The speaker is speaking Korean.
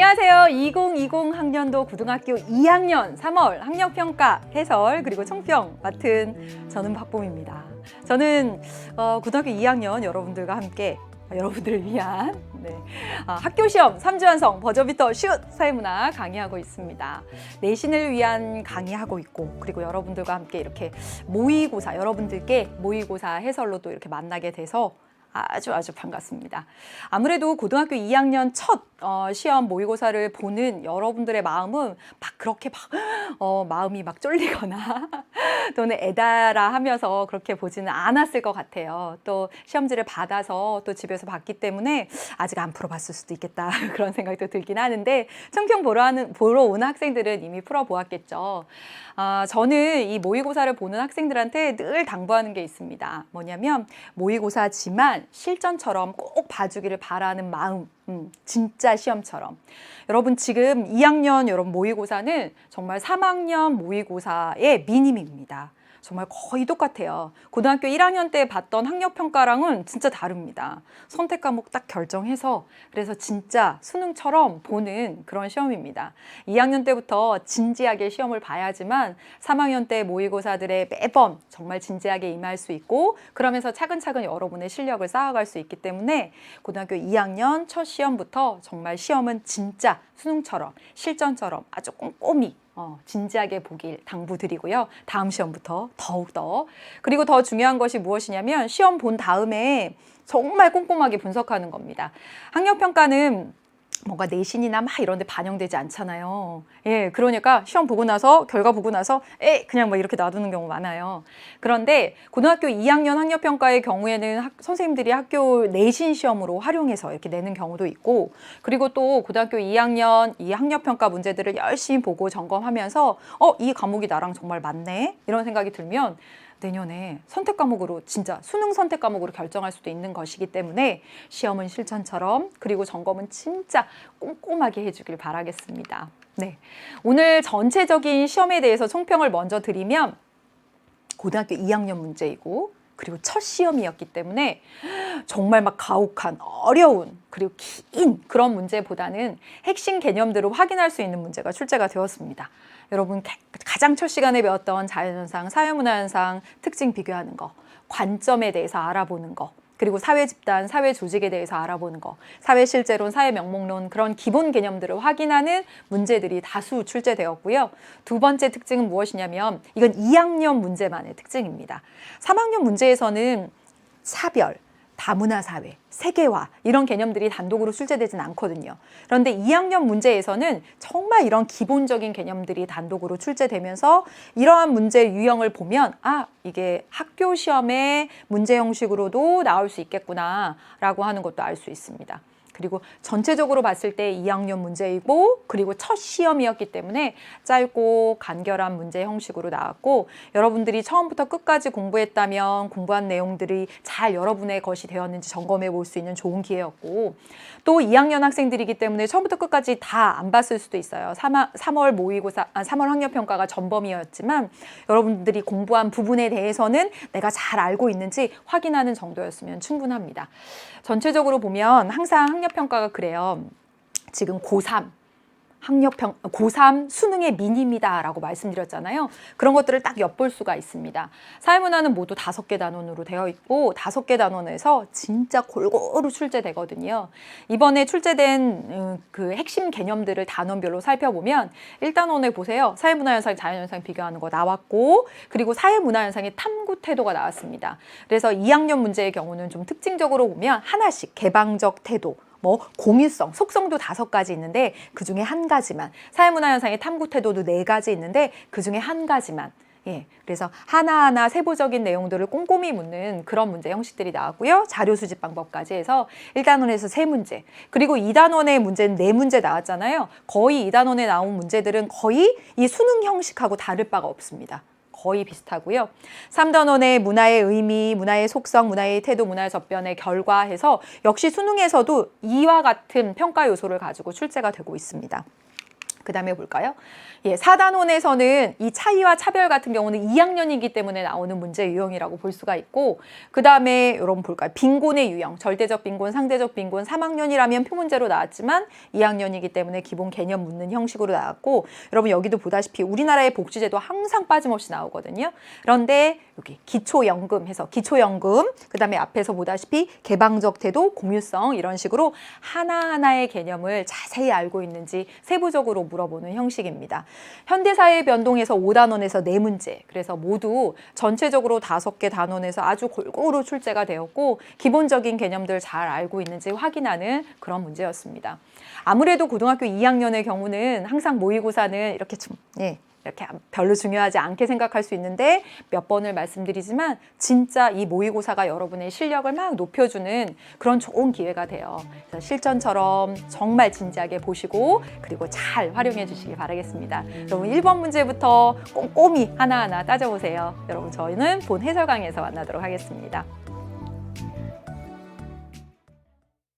안녕하세요. 2020 학년도 고등학교 2학년 3월 학력평가 해설 그리고 총평 맡은 저는 박봄입니다. 저는 고등학교 2학년 여러분들과 함께 여러분들을 위한 학교시험 3주 완성 버저비터 슛 사회문화 강의하고 있습니다. 내신을 위한 강의하고 있고 그리고 여러분들과 함께 이렇게 모의고사 여러분들께 모의고사 해설로 또 이렇게 만나게 돼서 아주 반갑습니다. 아무래도 고등학교 2학년 첫 시험 모의고사를 보는 여러분들의 마음은 그렇게 마음이 쫄리거나 또는 애달아 하면서 그렇게 보지는 않았을 것 같아요. 또 시험지를 받아서 또 집에서 봤기 때문에 아직 안 풀어봤을 수도 있겠다 그런 생각도 들긴 하는데 총평 보러 온 학생들은 이미 풀어보았겠죠. 저는 이 모의고사를 보는 학생들한테 늘 당부하는 게 있습니다. 뭐냐면 모의고사지만 실전처럼 꼭 봐주기를 바라는 마음, 진짜 시험처럼. 여러분 지금 2학년 여러분 모의고사는 정말 3학년 모의고사의 미니입니다. 정말 거의 똑같아요. 고등학교 1학년 때 봤던 학력평가랑은 진짜 다릅니다. 선택 과목 딱 결정해서 그래서 진짜 수능처럼 보는 그런 시험입니다. 2학년 때부터 진지하게 시험을 봐야지만 3학년 때 모의고사들의 매번 정말 진지하게 임할 수 있고 그러면서 차근차근 여러분의 실력을 쌓아갈 수 있기 때문에 고등학교 2학년 첫 시험부터 정말 시험은 진짜 수능처럼 실전처럼 아주 꼼꼼히 진지하게 보길 당부드리고요. 다음 시험부터 더욱더. 그리고 더 중요한 것이 무엇이냐면 시험 본 다음에 정말 꼼꼼하게 분석하는 겁니다. 학력평가는 뭔가 내신이나 이런 데 반영되지 않잖아요. 예, 그러니까 시험 보고 나서 결과 보고 나서 그냥 이렇게 놔두는 경우 많아요. 그런데 고등학교 2학년 학력평가의 경우에는 선생님들이 학교 내신 시험으로 활용해서 이렇게 내는 경우도 있고 그리고 또 고등학교 2학년 이 학력평가 문제들을 열심히 보고 점검하면서 이 과목이 나랑 정말 맞네 이런 생각이 들면 내년에 선택 과목으로 진짜 수능 선택 과목으로 결정할 수도 있는 것이기 때문에 시험은 실전처럼 그리고 점검은 진짜 꼼꼼하게 해주길 바라겠습니다. 네, 오늘 전체적인 시험에 대해서 총평을 먼저 드리면 고등학교 2학년 문제이고 그리고 첫 시험이었기 때문에 정말 가혹한 어려운 그리고 긴 그런 문제보다는 핵심 개념들을 확인할 수 있는 문제가 출제가 되었습니다. 여러분 가장 첫 시간에 배웠던 자연현상, 사회문화현상 특징 비교하는 거, 관점에 대해서 알아보는 거, 그리고 사회집단, 사회조직에 대해서 알아보는 거, 사회실제론, 사회명목론 그런 기본 개념들을 확인하는 문제들이 다수 출제되었고요. 두 번째 특징은 무엇이냐면 이건 2학년 문제만의 특징입니다. 3학년 문제에서는 사별, 다문화사회, 세계화 이런 개념들이 단독으로 출제되진 않거든요. 그런데 2학년 문제에서는 정말 이런 기본적인 개념들이 단독으로 출제되면서 이러한 문제 유형을 보면 이게 학교 시험의 문제 형식으로도 나올 수 있겠구나 라고 하는 것도 알 수 있습니다. 그리고 전체적으로 봤을 때 2학년 문제이고 그리고 첫 시험이었기 때문에 짧고 간결한 문제 형식으로 나왔고 여러분들이 처음부터 끝까지 공부했다면 공부한 내용들이 잘 여러분의 것이 되었는지 점검해 볼 수 있는 좋은 기회였고 또 2학년 학생들이기 때문에 처음부터 끝까지 다 안 봤을 수도 있어요. 3월 모의고사, 3월 학력평가가 전범이었지만 여러분들이 공부한 부분에 대해서는 내가 잘 알고 있는지 확인하는 정도였으면 충분합니다. 전체적으로 보면 항상 학력평가가 그래요. 지금 고3 고3 수능의 미니입니다 라고 말씀드렸잖아요. 그런 것들을 딱 엿볼 수가 있습니다. 사회문화는 모두 5개 단원으로 되어 있고 5개 단원에서 진짜 골고루 출제되거든요. 이번에 출제된 그 핵심 개념들을 단원별로 살펴보면 1단원에 보세요. 사회문화현상, 자연현상 비교하는 거 나왔고 그리고 사회문화현상의 탐구 태도가 나왔습니다. 그래서 2학년 문제의 경우는 좀 특징적으로 보면 하나씩 개방적 태도 공유성, 속성도 5가지 있는데 그중에 한 가지만 사회문화현상의 탐구 태도도 4가지 있는데 그중에 한 가지만 그래서 하나하나 세부적인 내용들을 꼼꼼히 묻는 그런 문제 형식들이 나왔고요. 자료 수집 방법까지 해서 1단원에서 3문제 그리고 2단원의 문제는 4문제 나왔잖아요. 거의 2단원에 나온 문제들은 거의 이 수능 형식하고 다를 바가 없습니다. 거의 비슷하고요. 3단원의 문화의 의미, 문화의 속성, 문화의 태도, 문화의 접변의 결과 해서 역시 수능에서도 이와 같은 평가 요소를 가지고 출제가 되고 있습니다. 그 다음에 볼까요? 4단원에서는 이 차이와 차별 같은 경우는 2학년이기 때문에 나오는 문제 유형이라고 볼 수가 있고, 그 다음에 여러분 볼까요? 빈곤의 유형, 절대적 빈곤, 상대적 빈곤, 3학년이라면 표문제로 나왔지만 2학년이기 때문에 기본 개념 묻는 형식으로 나왔고, 여러분 여기도 보다시피 우리나라의 복지제도 항상 빠짐없이 나오거든요. 그런데 여기 기초연금 해서 기초연금, 그 다음에 앞에서 보다시피 개방적 태도, 공유성 이런 식으로 하나하나의 개념을 자세히 알고 있는지 세부적으로 물어보는 형식입니다. 현대사회 변동에서 5단원에서 4문제, 그래서 모두 전체적으로 5개 단원에서 아주 골고루 출제가 되었고 기본적인 개념들 잘 알고 있는지 확인하는 그런 문제였습니다. 아무래도 고등학교 2학년의 경우는 항상 모의고사는 이렇게 좀 이렇게 별로 중요하지 않게 생각할 수 있는데 몇 번을 말씀드리지만 진짜 이 모의고사가 여러분의 실력을 막 높여주는 그런 좋은 기회가 돼요. 그래서 실전처럼 정말 진지하게 보시고 그리고 잘 활용해 주시기 바라겠습니다. 여러분 1번 문제부터 꼼꼼히 하나하나 따져보세요. 여러분 저희는 본 해설 강의에서 만나도록 하겠습니다.